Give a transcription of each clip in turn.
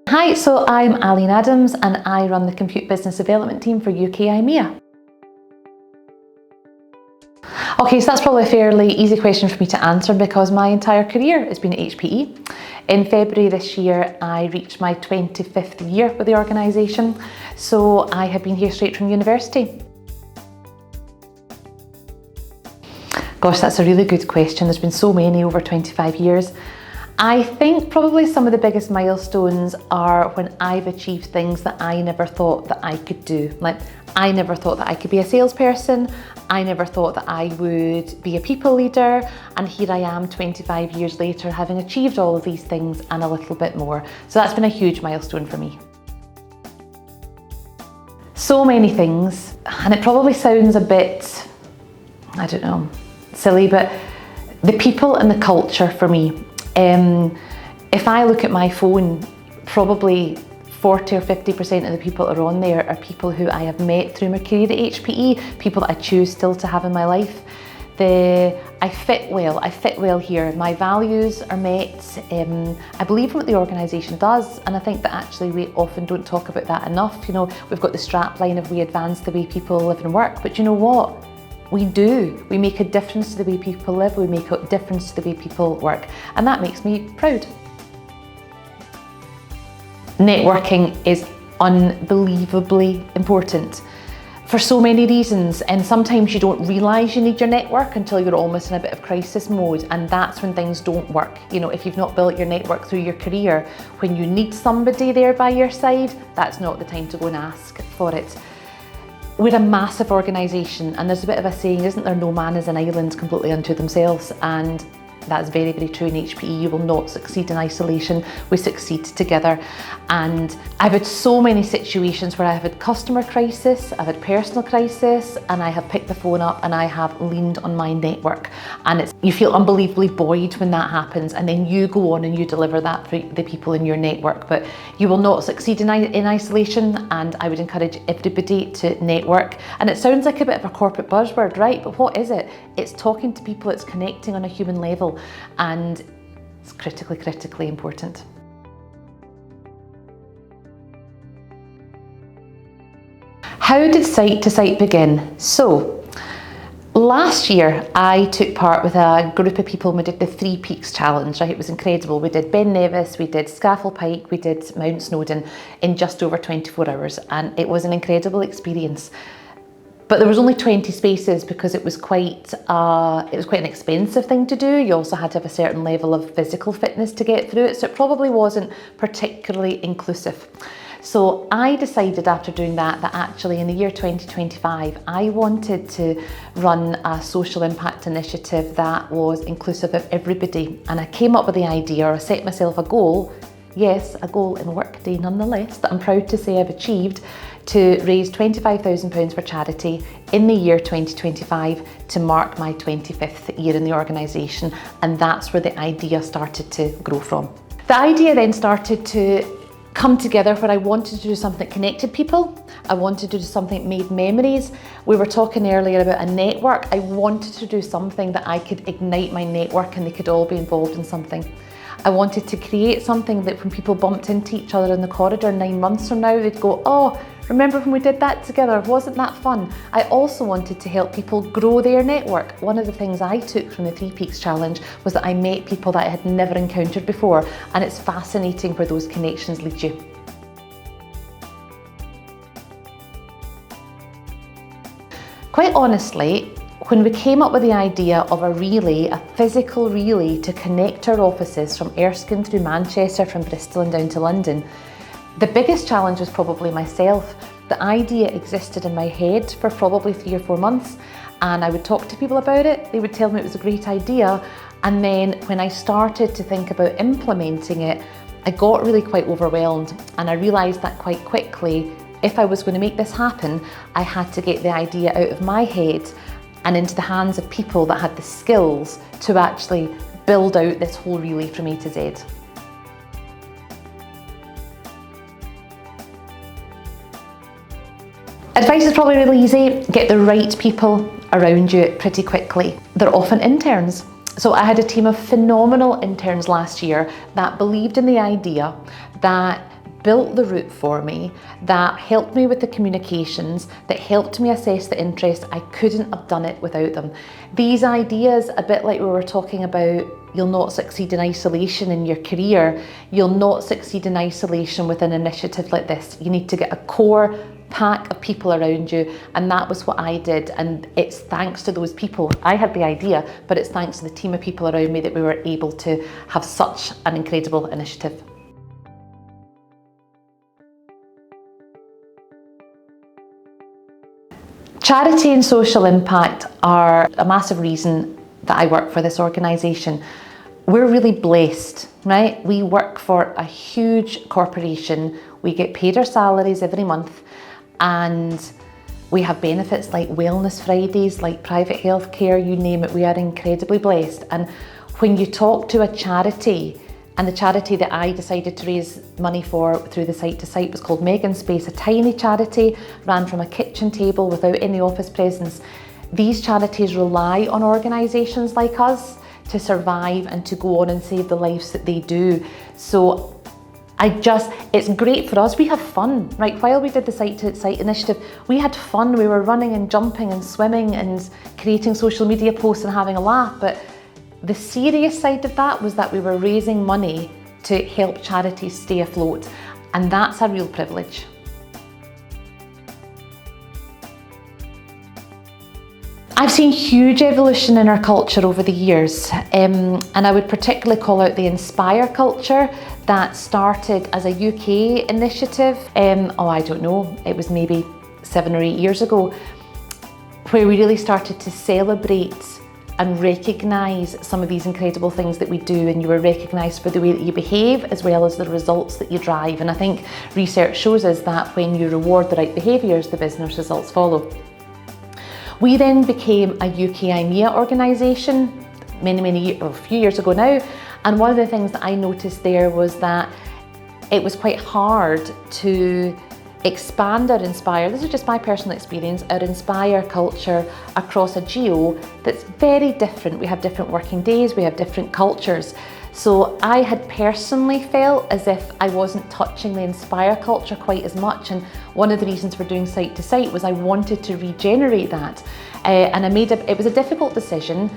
Hi, so I'm Aline Adams and I run the Compute Business Development team for UK IMEA. Okay, so that's probably a fairly easy question for me to answer because my entire career has been at HPE. In February this year, I reached my 25th year with the organisation, so I have been here straight from university. Gosh, that's a really good question. There's been so many over 25 years. I think probably some of the biggest milestones are when I've achieved things that I never thought that I could do. Like, I never thought that I could be a salesperson. I never thought that I would be a people leader. And here I am 25 years later, having achieved all of these things and a little bit more. So that's been a huge milestone for me. So many things, and it probably sounds a bit, I don't know, silly, but the people and the culture for me. If I look at my phone, probably 40 or 50% of the people that are on there are people who I have met through my career at HPE, people that I choose still to have in my life. I fit well here. My values are met. I believe in what the organisation does, and I think that actually we often don't talk about that enough. You know, we've got the strap line of we advance the way people live and work, but you know what? We do. We make a difference to the way people live, we make a difference to the way people work, and that makes me proud. Networking is unbelievably important for so many reasons, and sometimes you don't realise you need your network until you're almost in a bit of crisis mode, and that's when things don't work. You know, if you've not built your network through your career, when you need somebody there by your side, that's not the time to go and ask for it. We're a massive organisation, and there's a bit of a saying, isn't there, no man is an island completely unto themselves, and that's very, very true in HPE. You will not succeed in isolation, we succeed together. And I've had so many situations where I've had customer crisis, I've had personal crisis, and I have picked the phone up and I have leaned on my network. And you feel unbelievably buoyed when that happens, and then you go on and you deliver that for the people in your network. But you will not succeed in isolation, and I would encourage everybody to network. And it sounds like a bit of a corporate buzzword, right? But what is it? It's talking to people, it's connecting on a human level. And it's critically important. How did Site2Site begin? So, last year I took part with a group of people and we did the 3 Peaks Challenge, right? It was incredible. We did Ben Nevis, we did Scafell Pike, we did Mount Snowdon in just over 24 hours, and it was an incredible experience. But there was only 20 spaces because it was quite an expensive thing to do. You also had to have a certain level of physical fitness to get through it, so it probably wasn't particularly inclusive. So I decided after doing that actually in the year 2025, I wanted to run a social impact initiative that was inclusive of everybody. And I came up with the idea, or I set myself a goal, yes, a goal in Workday nonetheless, that I'm proud to say I've achieved, to raise £25,000 for charity in the year 2025 to mark my 25th year in the organisation, and that's where the idea started to grow from. The idea then started to come together where I wanted to do something that connected people. I wanted to do something that made memories. We were talking earlier about a network. I wanted to do something that I could ignite my network and they could all be involved in something. I wanted to create something that when people bumped into each other in the corridor 9 months from now, they'd go, oh, remember when we did that together? Wasn't that fun? I also wanted to help people grow their network. One of the things I took from the 3 Peaks Challenge was that I met people that I had never encountered before, and it's fascinating where those connections lead you. Quite honestly, when we came up with the idea of a relay, a physical relay to connect our offices from Erskine through Manchester, from Bristol and down to London, the biggest challenge was probably myself. The idea existed in my head for probably 3 or 4 months, and I would talk to people about it. They would tell me it was a great idea, and then when I started to think about implementing it, I got really quite overwhelmed, and I realised that quite quickly, if I was going to make this happen, I had to get the idea out of my head and into the hands of people that had the skills to actually build out this whole relay from A to Z. Advice is probably really easy. Get the right people around you pretty quickly. They're often interns. So I had a team of phenomenal interns last year that believed in the idea, that built the route for me, that helped me with the communications, that helped me assess the interest. I couldn't have done it without them. These ideas, a bit like we were talking about, you'll not succeed in isolation in your career, you'll not succeed in isolation with an initiative like this. You need to get a core pack of people around you, and that was what I did, and it's thanks to those people. I had the idea, but it's thanks to the team of people around me that we were able to have such an incredible initiative. Charity and social impact are a massive reason that I work for this organisation. We're really blessed, right? We work for a huge corporation, we get paid our salaries every month, and we have benefits like Wellness Fridays, like private healthcare, you name it. We are incredibly blessed. And when you talk to a charity, and the charity that I decided to raise money for through the Site2Site was called Megan's Space, a tiny charity ran from a kitchen table without any office presence. These charities rely on organisations like us to survive and to go on and save the lives that they do. So it's great for us. We have fun, right? While we did the Site2Site initiative, we had fun. We were running and jumping and swimming and creating social media posts and having a laugh. But the serious side of that was that we were raising money to help charities stay afloat. And that's a real privilege. I've seen huge evolution in our culture over the years, and I would particularly call out the Inspire culture that started as a UK initiative. I don't know, it was maybe 7 or 8 years ago, where we really started to celebrate and recognise some of these incredible things that we do, and you were recognised for the way that you behave as well as the results that you drive. And I think research shows us that when you reward the right behaviours, the business results follow. We then became a UK IMEA organisation a few years ago now, and one of the things that I noticed there was that it was quite hard to expand our Inspire, this is just my personal experience, our Inspire culture across a geo that's very different. We have different working days, we have different cultures. So I had personally felt as if I wasn't touching the Inspire culture quite as much, and one of the reasons for doing Site2Site was I wanted to regenerate that. And it was a difficult decision.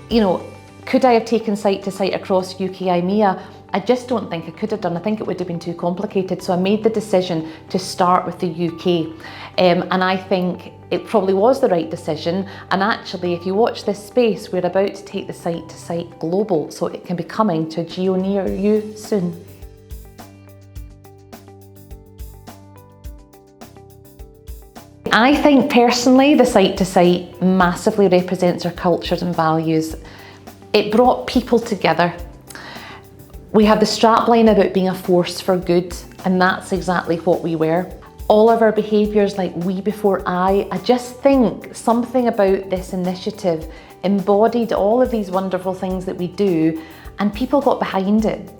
You know, could I have taken Site2Site across UK IMEA? I just don't think I could have done. I think it would have been too complicated. So I made the decision to start with the UK. And I think it probably was the right decision. And actually, if you watch this space, we're about to take the Site2Site global. So it can be coming to a geo near you soon. I think personally, the Site2Site massively represents our cultures and values. It brought people together. We have the strapline about being a force for good, and that's exactly what we were. All of our behaviours, like we before I just think something about this initiative embodied all of these wonderful things that we do, and people got behind it.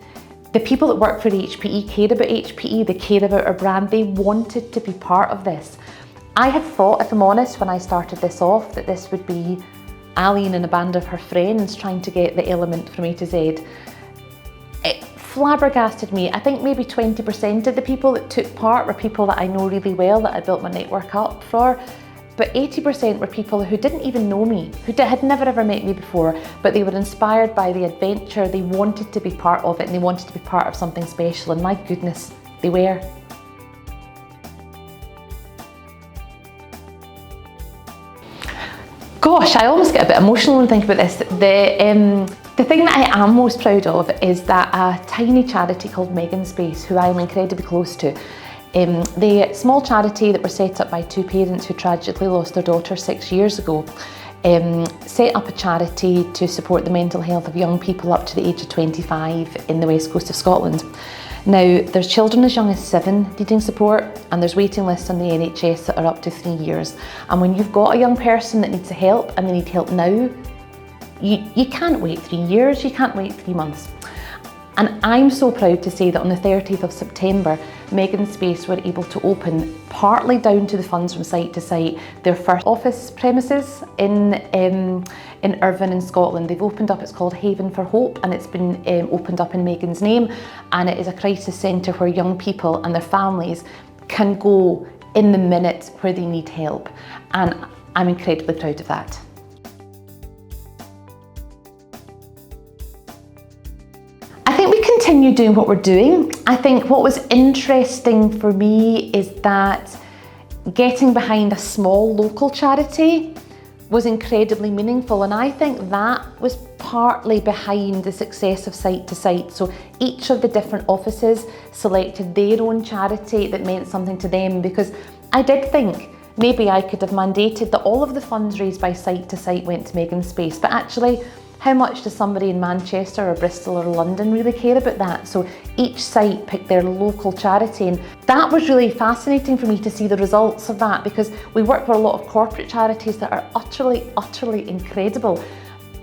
The people that work for HPE cared about HPE, they cared about our brand, they wanted to be part of this. I had thought, if I'm honest, when I started this off, that this would be Aline and a band of her friends trying to get the element from A to Z. It flabbergasted me. I think maybe 20% of the people that took part were people that I know really well, that I built my network up for, but 80% were people who didn't even know me, who had never ever met me before, but they were inspired by the adventure, they wanted to be part of it, and they wanted to be part of something special, and my goodness, they were. Gosh, I almost get a bit emotional when I think about this. The thing that I am most proud of is that a tiny charity called Megan's Space, who I am incredibly close to, the small charity that was set up by two parents who tragically lost their daughter 6 years ago, set up a charity to support the mental health of young people up to the age of 25 in the west coast of Scotland. Now, there's children as young as 7 needing support, and there's waiting lists on the NHS that are up to 3 years. And when you've got a young person that needs help, and they need help now, you can't wait 3 years, you can't wait 3 months. And I'm so proud to say that on the 30th of September, Megan's Space were able to open, partly down to the funds from Site2Site, their first office premises in Irvine in Scotland. They've opened up, it's called Haven for Hope, and it's been opened up in Megan's name, and it is a crisis centre where young people and their families can go in the minute where they need help, and I'm incredibly proud of that. I think we continue doing what we're doing. I think what was interesting for me is that getting behind a small local charity was incredibly meaningful, and I think that was partly behind the success of Site2Site. So each of the different offices selected their own charity that meant something to them, because I did think maybe I could have mandated that all of the funds raised by Site2Site went to Megan's Space, but actually, how much does somebody in Manchester or Bristol or London really care about that? So each site picked their local charity, and that was really fascinating for me to see the results of that, because we work with a lot of corporate charities that are utterly incredible.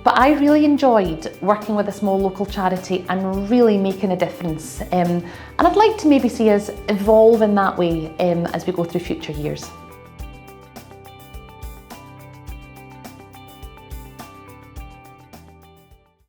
But I really enjoyed working with a small local charity and really making a difference. And I'd like to maybe see us evolve in that way as we go through future years.